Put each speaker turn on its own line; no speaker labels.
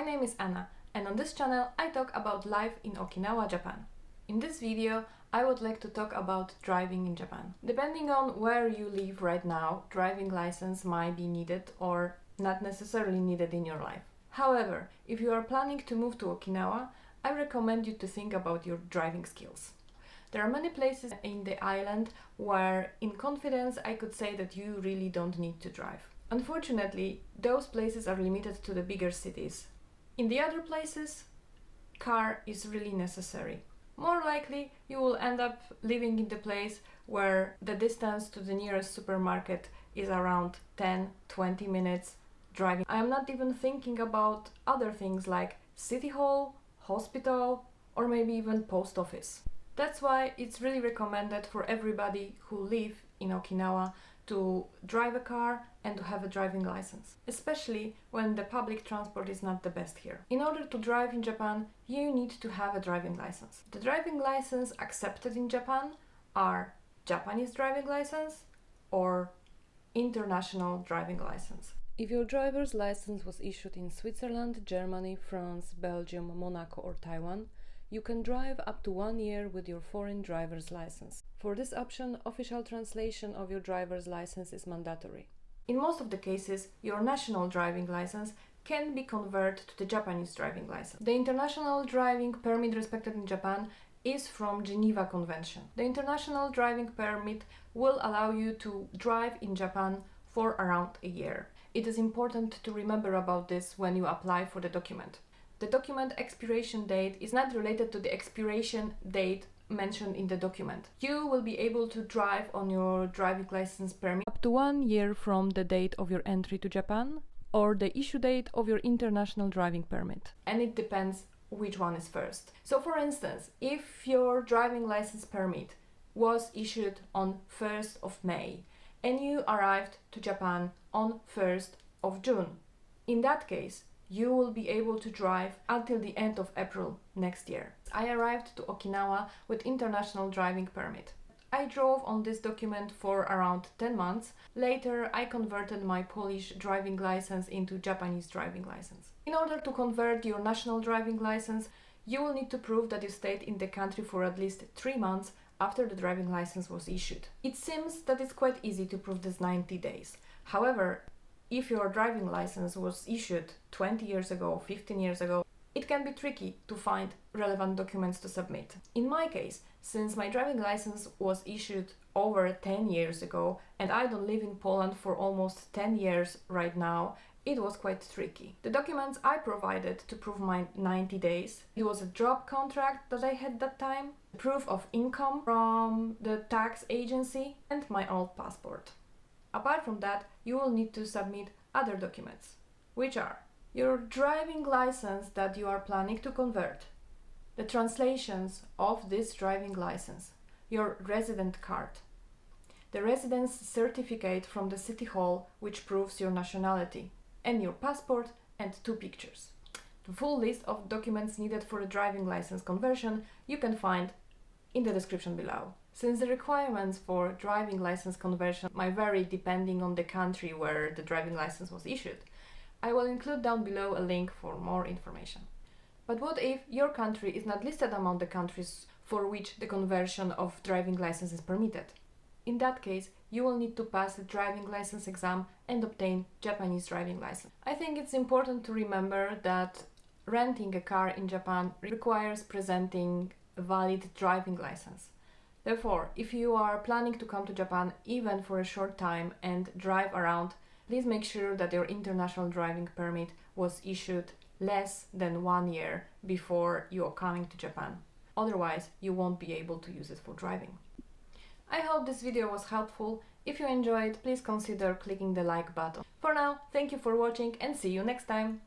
My name is Anna, and on this channel I talk about life in Okinawa, Japan. In this video I would like to talk about driving in Japan. Depending on where you live right now, driving license might be needed or not necessarily needed in your life. However, if you are planning to move to Okinawa, I recommend you to think about your driving skills. There are many places in the island where, in confidence, I could say that you really don't need to drive. Unfortunately, those places are limited to the bigger cities. In the other places, car is really necessary. More likely, you will end up living in the place where the distance to the nearest supermarket is around 10-20 minutes driving. I am not even thinking about other things like city hall, hospital, or maybe even post office. That's why it's really recommended for everybody who live in Okinawa to drive a car and to have a driving license, especially when the public transport is not the best here. In order to drive in Japan, you need to have a driving license. The driving license accepted in Japan are Japanese driving license or international driving license. If your driver's license was issued in Switzerland, Germany, France, Belgium, Monaco or Taiwan, you can drive up to 1 year with your foreign driver's license. For this option, official translation of your driver's license is mandatory. In most of the cases, your national driving license can be converted to the Japanese driving license. The international driving permit respected in Japan is from Geneva Convention. The international driving permit will allow you to drive in Japan for around a year. It is important to remember about this when you apply for the document. The document expiration date is not related to the expiration date mentioned in the document. You will be able to drive on your driving license permit up to 1 year from the date of your entry to Japan or the issue date of your international driving permit. And it depends which one is first. So for instance, if your driving license permit was issued on 1st of May and you arrived to Japan on 1st of June, in that case, you will be able to drive until the end of April next year. I arrived to Okinawa with international driving permit. I drove on this document for around 10 months. Later, I converted my Polish driving license into Japanese driving license. In order to convert your national driving license, you will need to prove that you stayed in the country for at least 3 months after the driving license was issued. It seems that it's quite easy to prove this 90 days. However, if your driving license was issued 20 years ago, 15 years ago, it can be tricky to find relevant documents to submit. In my case, since my driving license was issued over 10 years ago and I don't live in Poland for almost 10 years right now, it was quite tricky. The documents I provided to prove my 90 days, it was a job contract that I had that time, proof of income from the tax agency, and my old passport. Apart from that, you will need to submit other documents, which are your driving license that you are planning to convert, the translations of this driving license, your resident card, the residence certificate from the city hall which proves your nationality, and your passport and 2 pictures. The full list of documents needed for a driving license conversion you can find in the description below. Since the requirements for driving license conversion might vary depending on the country where the driving license was issued, I will include down below a link for more information. But what if your country is not listed among the countries for which the conversion of driving license is permitted? In that case, you will need to pass the driving license exam and obtain Japanese driving license. I think it's important to remember that renting a car in Japan requires presenting a valid driving license. Therefore, if you are planning to come to Japan even for a short time and drive around, please make sure that your international driving permit was issued less than 1 year before you are coming to Japan. Otherwise, you won't be able to use it for driving. I hope this video was helpful. If you enjoyed, please consider clicking the like button. For now, thank you for watching and see you next time!